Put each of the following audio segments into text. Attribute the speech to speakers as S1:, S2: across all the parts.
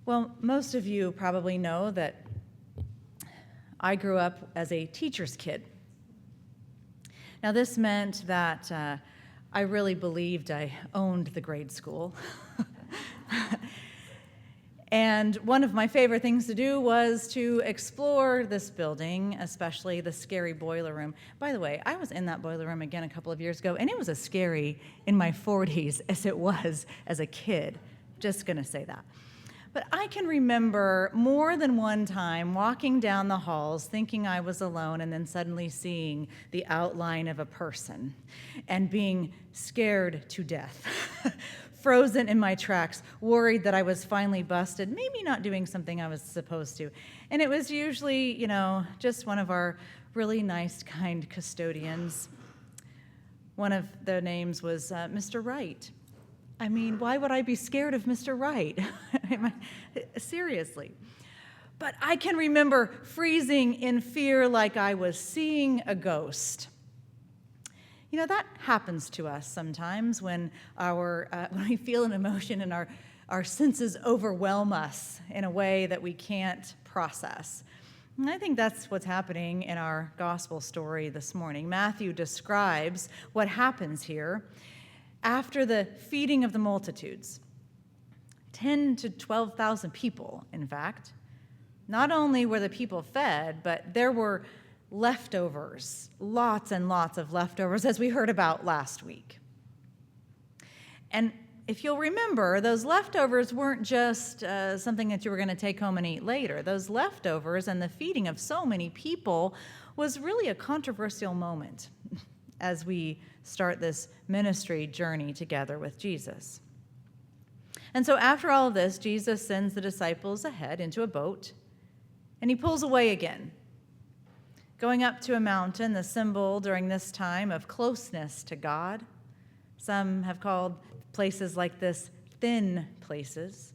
S1: Well, most of you probably know that I grew up as a teacher's kid. Now, this meant that I really believed I owned the grade school. And one of my favorite things to do was to explore this building, especially the scary boiler room. By the way, I was in that boiler room again a couple of years ago, and it was as scary in my 40s as it was as a kid. Just going to say that. But I can remember more than one time walking down the halls thinking I was alone and then suddenly seeing the outline of a person and being scared to death, frozen in my tracks, worried that I was finally busted, maybe not doing something I was supposed to. And it was usually, just one of our really nice, kind custodians. One of the names was Mr. Wright. I mean, why would I be scared of Mr. Wright? Seriously. But I can remember freezing in fear like I was seeing a ghost. That happens to us sometimes when when we feel an emotion and our senses overwhelm us in a way that we can't process. And I think that's what's happening in our gospel story this morning. Matthew describes what happens here after the feeding of the multitudes. 10 to 12,000 people, in fact. Not only were the people fed, but there were leftovers, lots and lots of leftovers, as we heard about last week. And if you'll remember, those leftovers weren't just something that you were going to take home and eat later. Those leftovers and the feeding of so many people was really a controversial moment as we start this ministry journey together with Jesus. And so after all of this, Jesus sends the disciples ahead into a boat, and he pulls away again, going up to a mountain, the symbol during this time of closeness to God. Some have called places like this thin places.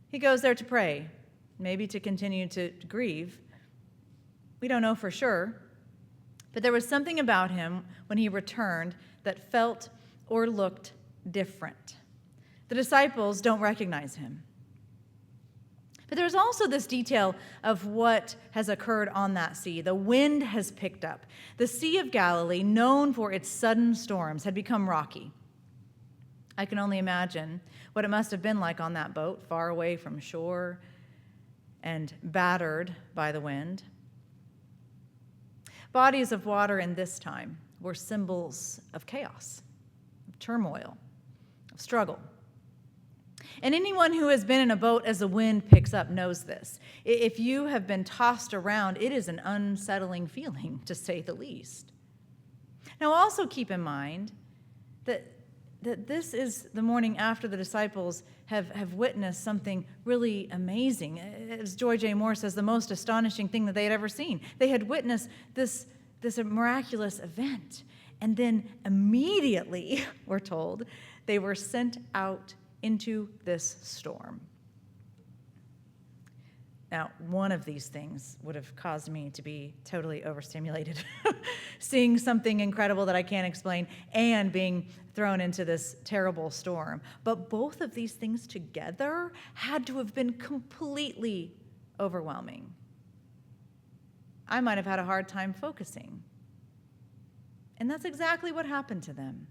S1: He goes there to pray, maybe to continue to grieve. We don't know for sure, but there was something about him when he returned that felt or looked different. The disciples don't recognize him. But there's also this detail of what has occurred on that sea. The wind has picked up. The Sea of Galilee, known for its sudden storms, had become rocky. I can only imagine what it must have been like on that boat, far away from shore and battered by the wind. Bodies of water in this time were symbols of chaos, of turmoil, of struggle. And anyone who has been in a boat as the wind picks up knows this. If you have been tossed around, it is an unsettling feeling, to say the least. Now, also keep in mind that this is the morning after the disciples have witnessed something really amazing. As Joy J. Moore says, the most astonishing thing that they had ever seen. They had witnessed this miraculous event. And then immediately, we're told, they were sent out into this storm. Now, one of these things would have caused me to be totally overstimulated, seeing something incredible that I can't explain and being thrown into this terrible storm. But both of these things together had to have been completely overwhelming. I might have had a hard time focusing. And that's exactly what happened to them.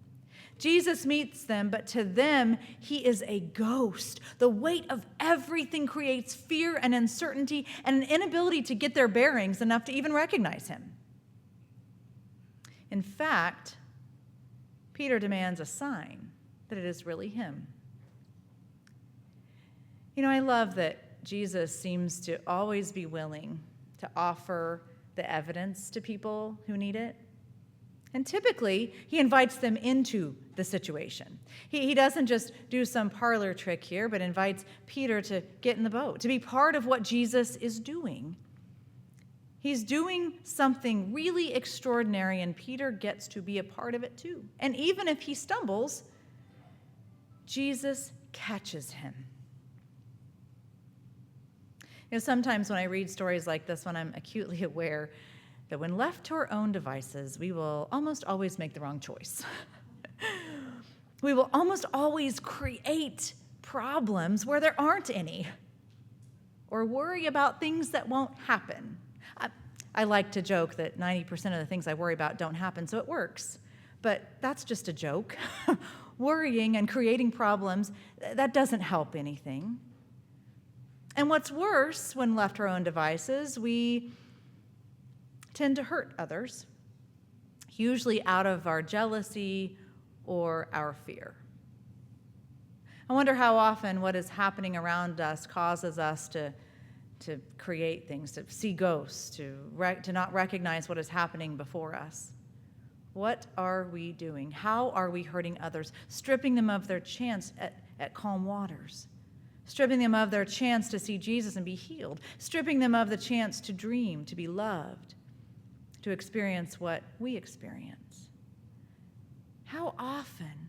S1: Jesus meets them, but to them, he is a ghost. The weight of everything creates fear and uncertainty and an inability to get their bearings enough to even recognize him. In fact, Peter demands a sign that it is really him. I love that Jesus seems to always be willing to offer the evidence to people who need it. And typically, he invites them into the situation. He doesn't just do some parlor trick here, but invites Peter to get in the boat, to be part of what Jesus is doing. He's doing something really extraordinary, and Peter gets to be a part of it too. And even if he stumbles, Jesus catches him. Sometimes when I read stories like this one, I'm acutely aware that when left to our own devices, we will almost always make the wrong choice. We will almost always create problems where there aren't any. or worry about things that won't happen. I like to joke that 90% of the things I worry about don't happen, so it works. But that's just a joke. Worrying and creating problems, that doesn't help anything. And what's worse, when left to our own devices, we tend to hurt others, usually out of our jealousy or our fear. I wonder how often what is happening around us causes us to create things, to see ghosts, to not recognize what is happening before us. What are we doing? How are we hurting others, stripping them of their chance at calm waters, stripping them of their chance to see Jesus and be healed, stripping them of the chance to dream, to be loved, to experience what we experience? How often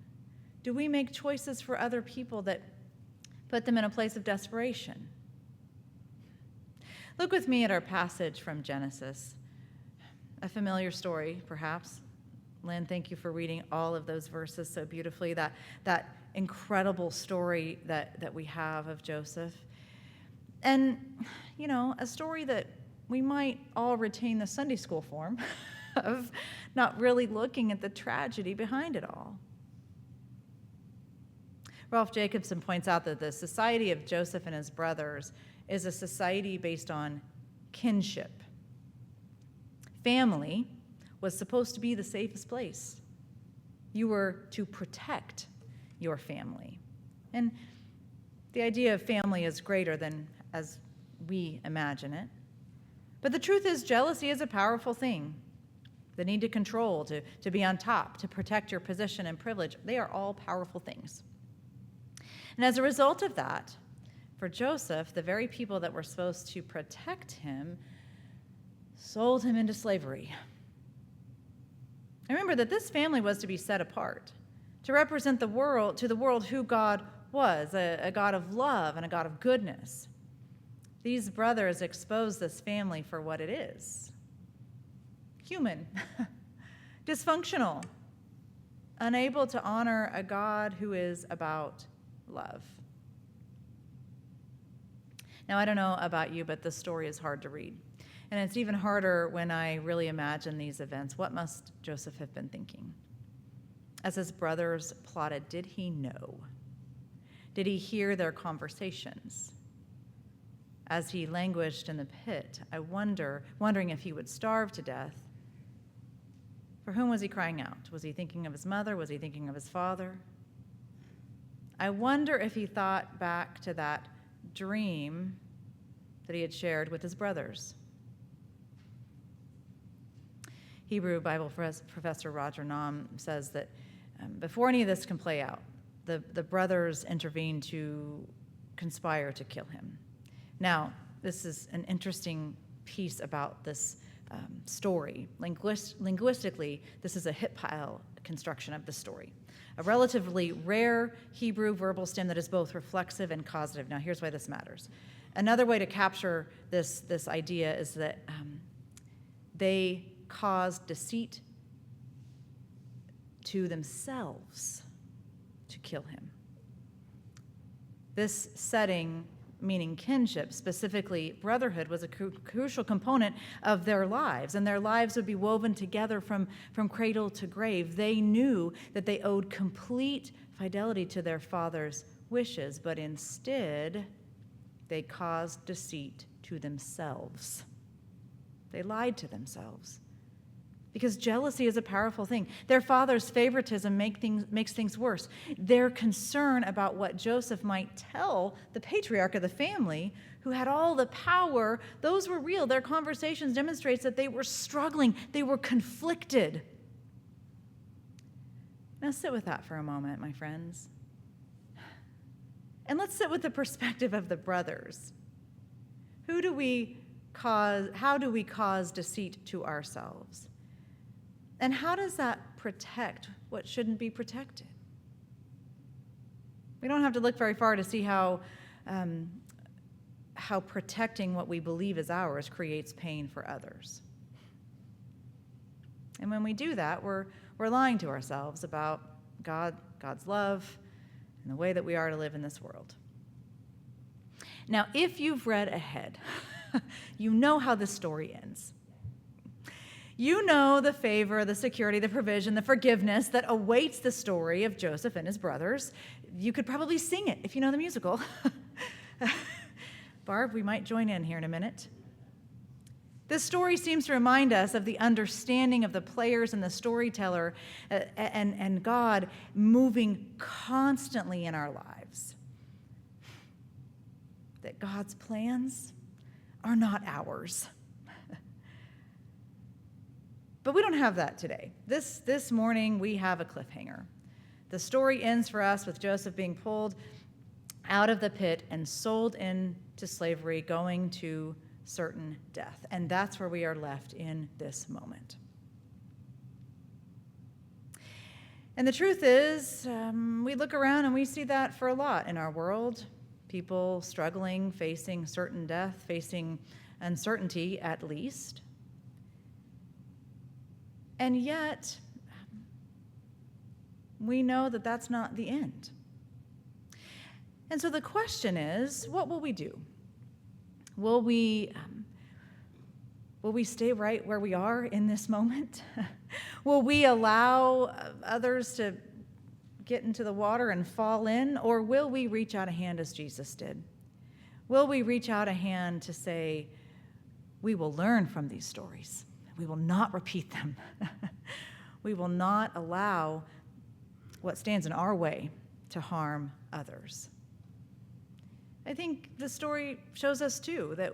S1: do we make choices for other people that put them in a place of desperation? Look with me at our passage from Genesis. A familiar story, perhaps. Lynn, thank you for reading all of those verses so beautifully. That incredible story that we have of Joseph. And, a story that we might all retain the Sunday school form of not really looking at the tragedy behind it all. Ralph Jacobson points out that the society of Joseph and his brothers is a society based on kinship. Family was supposed to be the safest place. You were to protect your family. And the idea of family is greater than as we imagine it. But the truth is, jealousy is a powerful thing. The need to control, to be on top, to protect your position and privilege, they are all powerful things. And as a result of that, for Joseph, the very people that were supposed to protect him sold him into slavery. Remember that this family was to be set apart, to represent the world who God was, a God of love and a God of goodness. These brothers exposed this family for what it is: human, dysfunctional, unable to honor a God who is about love. Now, I don't know about you, but this story is hard to read. And it's even harder when I really imagine these events. What must Joseph have been thinking? As his brothers plotted, did he know? Did he hear their conversations? As he languished in the pit, wondering if he would starve to death, for whom was he crying out? Was he thinking of his mother? Was he thinking of his father? I wonder if he thought back to that dream that he had shared with his brothers. Hebrew Bible professor Roger Naum says that before any of this can play out, the brothers intervene to conspire to kill him. Now, this is an interesting piece about this story. Linguistically, this is a hit pile construction of the story, a relatively rare Hebrew verbal stem that is both reflexive and causative. Now, here's why this matters. Another way to capture this idea is that they caused deceit to themselves to kill him. This setting, meaning kinship, specifically brotherhood, was a crucial component of their lives, and their lives would be woven together from cradle to grave. They knew that they owed complete fidelity to their father's wishes, but instead, they caused deceit to themselves. They lied to themselves. Because jealousy is a powerful thing. Their father's favoritism makes things worse. Their concern about what Joseph might tell the patriarch of the family, who had all the power, those were real. Their conversations demonstrates that they were struggling. They were conflicted. Now sit with that for a moment, my friends. And let's sit with the perspective of the brothers. How do we cause deceit to ourselves? And how does that protect what shouldn't be protected? We don't have to look very far to see how protecting what we believe is ours creates pain for others. And when we do that, we're lying to ourselves about God's love, and the way that we are to live in this world. Now, if you've read ahead, you know how this story ends. You know the favor, the security, the provision, the forgiveness that awaits the story of Joseph and his brothers. You could probably sing it if you know the musical. Barb, we might join in here in a minute. This story seems to remind us of the understanding of the players and the storyteller and God moving constantly in our lives. That God's plans are not ours. But we don't have that today. This morning, we have a cliffhanger. The story ends for us with Joseph being pulled out of the pit and sold into slavery, going to certain death. And that's where we are left in this moment. And the truth is, we look around and we see that for a lot in our world. People struggling, facing certain death, facing uncertainty at least. And yet, we know that that's not the end. And so the question is, what will we do? Will we stay right where we are in this moment? Will we allow others to get into the water and fall in? Or will we reach out a hand as Jesus did? Will we reach out a hand to say, we will learn from these stories. We will not repeat them. We will not allow what stands in our way to harm others. I think the story shows us, too, that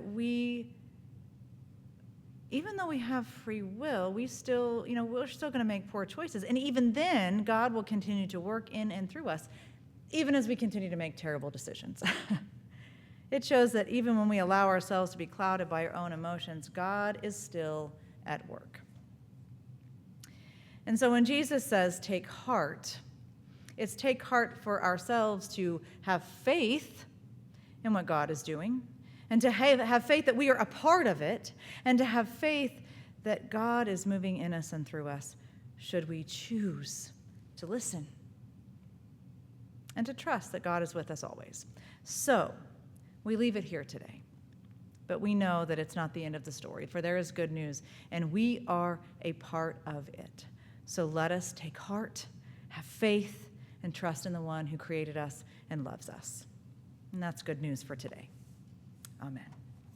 S1: even though we have free will, we're still going to make poor choices. And even then, God will continue to work in and through us, even as we continue to make terrible decisions. It shows that even when we allow ourselves to be clouded by our own emotions, God is still at work. And so when Jesus says, take heart, it's take heart for ourselves to have faith in what God is doing, and to have faith that we are a part of it, and to have faith that God is moving in us and through us, should we choose to listen and to trust that God is with us always. So we leave it here today. But we know that it's not the end of the story, for there is good news, and we are a part of it. So let us take heart, have faith, and trust in the one who created us and loves us. And that's good news for today. Amen.